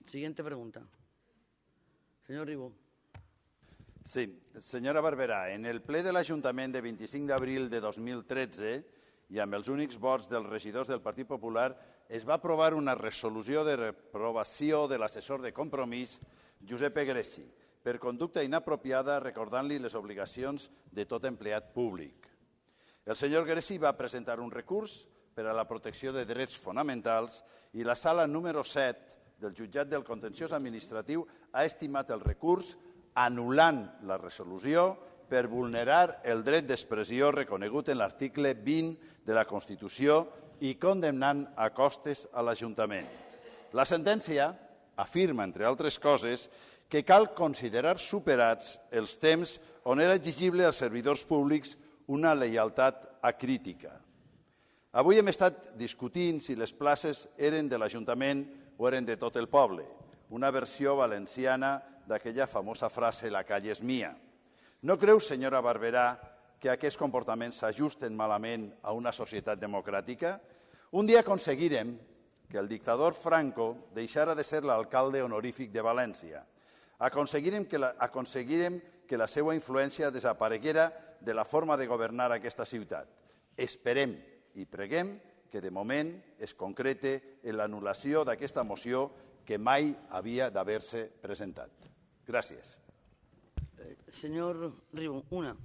Siguiente pregunta. Señor Ribó. Sí, senyora Barberà, en el ple de l'Ajuntament de 25 d'abril de 2013 i amb els únics vots dels regidors del Partit Popular es va aprovar una resolució de reprovació de l'assessor de Compromís, Josep Greci, per conducta inapropiada recordant-li les obligacions de tot empleat públic. El senyor Greci va presentar un recurs per a la protecció de drets fonamentals i la sala número 7 del jutjat del contenciós administratiu ha estimat el recurs anul·lant la resolució per vulnerar el dret d'expressió reconegut en l'article 20 de la Constitució i condemnant a costes a l'Ajuntament. La sentència afirma, entre altres coses, que cal considerar superats els temps on era exigible als servidors públics una lleialtat acrítica. Avui hem estat discutint si les places eren de l'Ajuntament o eren de tot el poble, una versió valenciana d'aquella famosa frase «la calle és mia». No creu, senyora Barberà, que aquests comportaments s'ajusten malament a una societat democràtica? Un dia aconseguirem que el dictador Franco deixara de ser l'alcalde honorífic de València. Aconseguirem que la seva influència desapareguera de la forma de governar aquesta ciutat. Esperem i preguem que de moment es concrete en l'anul·lació d'aquesta moció que mai havia d'haver-se presentat. Gràcies. Señor Ribó, una,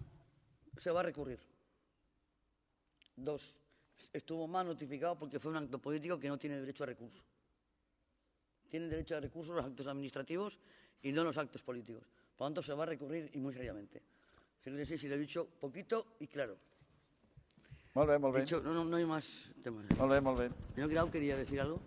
se va a recurrir. Dos, estuvo mal notificado porque fue un acto político que no tiene derecho a recurso. Tienen derecho a recurso los actos administrativos y no los actos políticos. Por lo tanto, se va a recurrir y muy seriamente. Fíjese si lo he dicho poquito y claro. Molt bé, molt bé. No hay más temas. Molt bé, molt bé. Señor Grau, ¿quería decir algo?